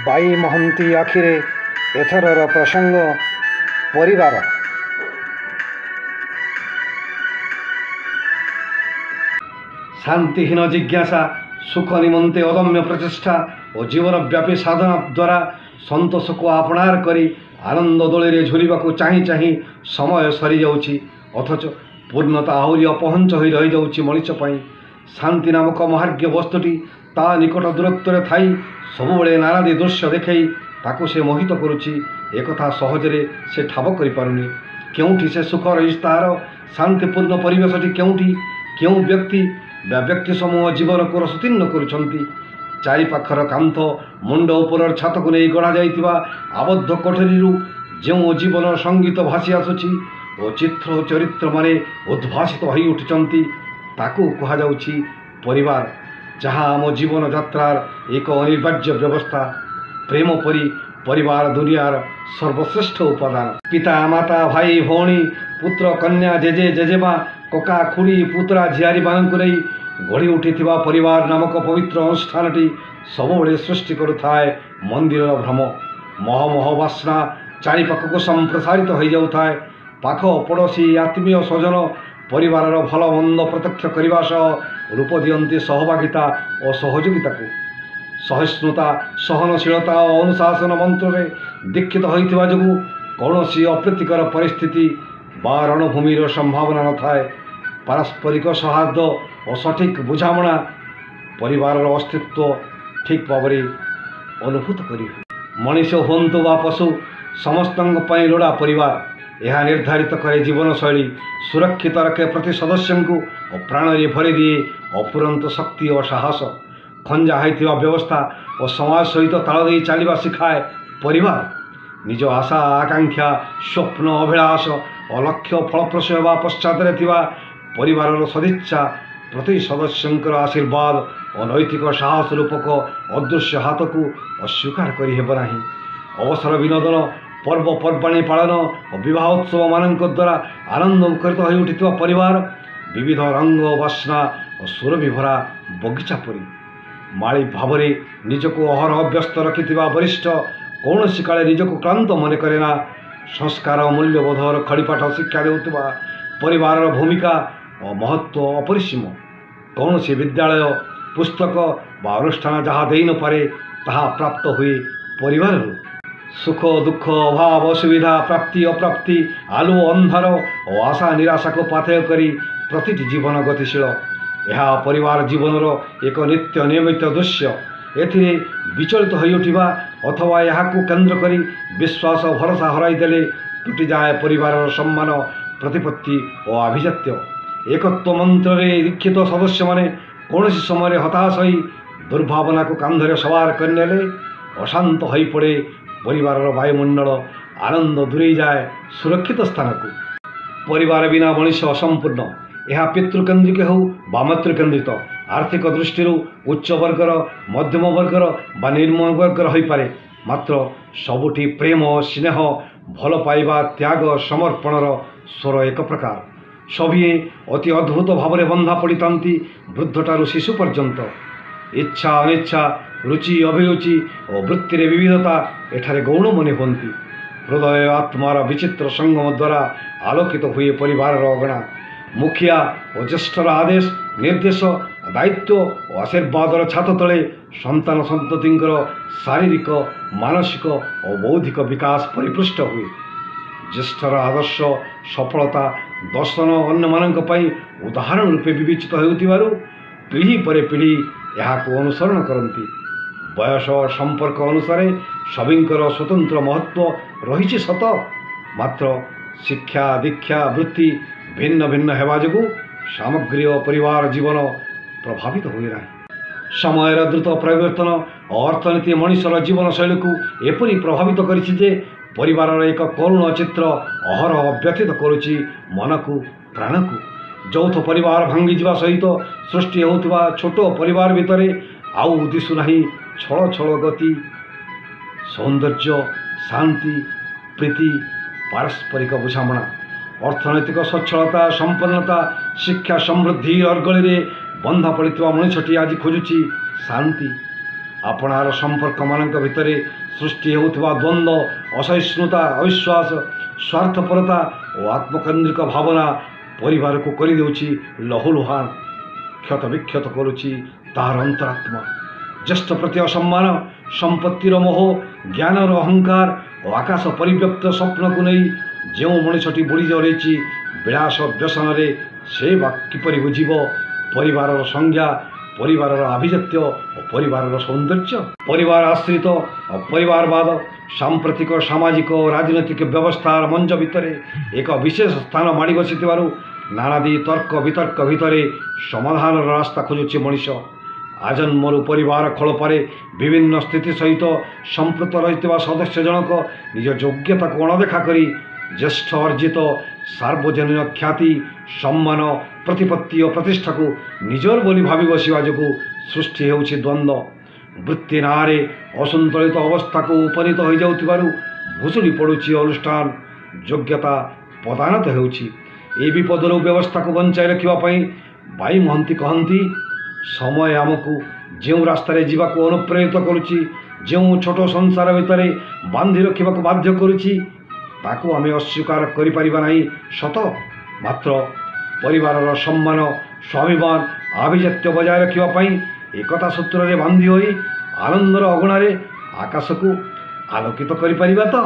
By Mohanty आखिरे एथरर प्रसंग परिवार। शांतिहीन जिज्ञासा, सुख निमंते अदम्य प्रचेष्टा और जीवनव्यापी साधना द्वारा संतोष को आपणार करी आनंद दोले झुलिबा को चाही चाही समय सरी जाउछि, अथच पूर्णता आहरी अपहंच हो रही जाउछि मनुष्य पई। शांति नामक महार्घ्य वस्तुटी ता निकट दूरत्व थाई सबुबले नानादी दृश्य देखई ताको से मोहित करुछि। एकथा सहजरे से ठाब करि पारुनी। केउठी से सुखर इस्तार शांतिपूर्ण परिवेशटी केउठी केउ व्यक्ति व्यक्ति समूह जीवन को रसोत्तीर्ण करुछंती। चारि पाखर कांथ मुंड उपर छात को नहीं गढ़ा जाइतिबा आबद्ध कोठरी जो जीवन संगीत भासी आसुछि और चित्र चरित्र माने उद्भासित होई उठिचंती ताकू कहा जाउछि परिवार, जहाँ आम जीवन यात्रार एक अनिवार्य व्यवस्था। प्रेम परी परिवार दुनियार सर्वश्रेष्ठ उपादान। पिता माता भाई भौणी पुत्र कन्या जेजे जेजेमा कका खुड़ी पुतरा झियारी मानकु नहीं गढ़ी उठिथिबा परिवार नामक पवित्र अनुष्ठानटी सबुबले सृष्टि करुथाए मंदिर भ्रम। मह मह बास्ना चारिपाख को संप्रसारित हो जाउथाए। पाख पड़ोशी आत्मीय स्वजन परिवार भल मंद प्रत्यक्ष करने सह रूप दियंती सहभागिता और सहयोगिता को। सहिष्णुता सहनशीलता और अनुशासन मंत्र दीक्षित होइथिबा जोगु कौनसी अप्रीतिकर परिस्थिति बा रणभूमिर संभावना न थाए। पारस्परिक सौहार्द और सठिक बुझामणा परिवार अस्तित्व ठीक भाव अनुभूत करी। मनीष हुंतु बा पशु समस्त लोड़ा परिवार। यह निर्धारित करे जीवन शैली, सुरक्षित रखे प्रति सदस्य को और प्राण भरी दिए अपुरंत शक्ति और साहस। खंजा होइथिबा व्यवस्था और समाज सहित ताल दे चलवा सिखाए परिवार। निज आशा आकांक्षा स्वप्न अभिलाष और लक्ष्य फलप्रसू होगा पश्चात परिवार सदिच्छा प्रति सदस्यंकर आशीर्वाद और नैतिक साहस रूपक अदृश्य हाथ को अस्वीकार करि हेब नाही। अवसर विनोदन पर्वपर्वाणी पालन और विवाह उत्सव मान द्वारा आनंद मुखरित हो उठिथिबा परिवार विविध रंग बास्ना और सुर विभरा बगीचा परी। माली भाव निजको अहरह व्यस्त रखिथिबा वरिष्ठ कौनसी काले निजको क्लांत मन करेना। संस्कार मूल्यबोधर खड़ीपाठ शिक्षा देउथिबा परिवार भूमिका और महत्व अपरिसीम। कौनसी विद्यालय पुस्तक बा अनुष्ठान जहाँ दे न पारे ताहा प्राप्त हुए परिवार। सुख दुख अभाव असुविधा प्राप्ति अप्राप्ति आलु अंधार और आशा निराशा को पाथेय करी प्रतिटी जीवन गतिशील। यह परिवार जीवनर एक नित्य नियमित दृश्य। एथिरे विचलित हो उठिबा अथवा यहाँ केन्द्र करी विश्वास भरोसा हराई देले टूटी जाए परिवार सम्मान प्रतिपत्ति और आभिजात्य। एकत्व मंत्र दीक्षित सदस्य माने कौनसी समय हताश हो दुर्भावना को कांधरे सवार करने अशांत हो पड़े परिवार वायुमंडल आनंद दूरे जाए सुरक्षित स्थान को। परिवार बिना मनुष्य असंपूर्ण। यह पितृकेन्द्रिक हो बा मातृकेन्द्रित। आर्थिक दृष्टि उच्च वर्गर मध्यम वर्गर बा निम्न वर्गर हो पारे, मात्र सबुठी प्रेम स्नेह भल पाइबा त्याग समर्पणर स्वर एक प्रकार। सभी अति अद्भुत भाव में बंधा पड़ी थांती वृद्धठारू शिशु पर्यंत। इच्छा अनिच्छा रुचि अभिरुचि और वृत्तिर विविधता एठारे गौण मने होती। हृदय आत्मार विचित्र संगम द्वारा आलोकित हुए परिवार अगणा। मुखिया और ज्येष्ठर आदेश निर्देश दायित्व और आशीर्वादर छात तले संतान संततिंकर शारीरिक मानसिक और बौद्धिक विकास परिपृष्ट हुए। ज्येष्ठर आदर्श सफलता दर्शन अन्य मानक पई उदाहरण रूपे विवेचित होउतिबारु पीढ़ी पर पीढ़ी यहाँ अनुसरण करती। बयस और संपर्क अनुसार सभिंकर स्वतंत्र महत्व रही सत, मात्र शिक्षा दीक्षा वृत्ति भिन्न भिन्न हेबा जोगु सामग्री और परिवार जीवन प्रभावित हुए ना। समय द्रुत परिवर्तन और अर्थनीति मनुष्यर जीवन शैली को एपरी प्रभावित करिछि परिवार एक करुण चित्र अहरह व्यथित करुछि मन को प्राण को। যৌଥ परिवार भांगी जावा सहित सृष्टि होउथिबा छोट परिवार भितरे आउ दिशु नाही छळ छळ गति सौंदर्य शांति प्रीति पारस्परिक बुझामणा अर्थनैतिक सच्छलता संपन्नता शिक्षा समृद्धि अर्गली बंधा पड़ता मनुष्यटी आज खोजुची शांति ଆପଣାର ସମ୍ପର୍କମାନଙ୍କ ଭିତରେ ସୃଷ୍ଟି ହେଉଥିବା ଦ୍ୱନ୍ଦ୍ୱ, ଅସହିଷ୍ଣୁତା, ଅବିଶ୍ୱାସ, ସ୍ୱାର୍ଥପରତା ଓ ଆତ୍ମକେନ୍ଦ୍ରିକ ଭାବନା ପରିବାରକୁ କରିଦେଉଛି ଲହୁଲୁହାନ, କ୍ଷତବିକ୍ଷତ କରୁଛି ତାହାର ଅନ୍ତରାତ୍ମା। ଜ୍ୟେଷ୍ଠ ପ୍ରତି ଅସମ୍ମାନ, ସମ୍ପତ୍ତିର ମୋହ, ଜ୍ଞାନର ଅହଙ୍କାର ଓ ଆକାଶ ପରିବ୍ୟାପ୍ତ ସ୍ୱପ୍ନକୁ ନେଇ ଯେଉଁ ମଣିଷଟି ବୁଡ଼ି ଜଳିଛି ବିଳାସ ବ୍ୟସନରେ, ସେ ବା କିପରି ବୁଝିବ ପରିବାରର ସଂଜ୍ଞା, ପରିବାରର ଆଭିଜାତ୍ୟ ଓ ପରିବାରର ସୌନ୍ଦର୍ଯ୍ୟ? ପରିବାର ଆଶ୍ରିତ ଓ ପରିବାରବାଦ ସାମ୍ପ୍ରତିକ ସାମାଜିକ ଓ ରାଜନୈତିକ ବ୍ୟବସ୍ଥାର ମଞ୍ଚ ଭିତରେ ଏକ ବିଶେଷ ସ୍ଥାନ ମାଡ଼ି ବସିଥିବାରୁ ନାନାଦି ତର୍କ ବିତର୍କ ଭିତରେ ସମାଧାନର ରାସ୍ତା ଖୋଜୁଛି ମଣିଷ। ଆଜନ୍ମରୁ ପରିବାର ଖୋଳପାରେ ବିଭିନ୍ନ ସ୍ଥିତି ସହିତ ସମ୍ପୃକ୍ତ ରହିଥିବା ସଦସ୍ୟ ଜଣକ ନିଜ ଯୋଗ୍ୟତାକୁ ଅଣଦେଖା କରି ଜ୍ୟେଷ୍ଠ ଅର୍ଜିତ ସାର୍ବଜନୀନ ଖ୍ୟାତି, ସମ୍ମାନ, ପ୍ରତିପତ୍ତି ଓ ପ୍ରତିଷ୍ଠାକୁ ନିଜର ବୋଲି ଭାବି ବସିବା ଯୋଗୁଁ ସୃଷ୍ଟି ହେଉଛି ଦ୍ୱନ୍ଦ୍ୱ। ବୃତ୍ତି ନାଁରେ ଅସନ୍ତୁଳିତ ଅବସ୍ଥାକୁ ଉପନୀତ ହୋଇଯାଉଥିବାରୁ ଭୁଷୁଡ଼ି ପଡ଼ୁଛି ଅନୁଷ୍ଠାନ, ଯୋଗ୍ୟତା ପଦାନତ ହେଉଛି। ଏହି ବିପଦରୁ ବ୍ୟବସ୍ଥାକୁ ବଞ୍ଚାଇ ରଖିବା ପାଇଁ ବାଇ ମହାନ୍ତି କହନ୍ତି, ସମୟ ଆମକୁ ଯେଉଁ ରାସ୍ତାରେ ଯିବାକୁ ଅନୁପ୍ରେରିତ କରୁଛି, ଯେଉଁ ଛୋଟ ସଂସାର ଭିତରେ ବାନ୍ଧି ରଖିବାକୁ ବାଧ୍ୟ କରୁଛି, ତାକୁ ଆମେ ଅସ୍ୱୀକାର କରିପାରିବା ନାହିଁ ସତ, ମାତ୍ର ପରିବାରର ସମ୍ମାନ, ସ୍ୱାଭିମାନ, ଆଭିଜାତ୍ୟ ବଜାୟ ରଖିବା ପାଇଁ ଏକତା ସୂତ୍ରରେ ବାନ୍ଧି ହୋଇ ଆନନ୍ଦର ଅଗଣାରେ ଆକାଶକୁ ଆଲୋକିତ କରିପାରିବା ତ?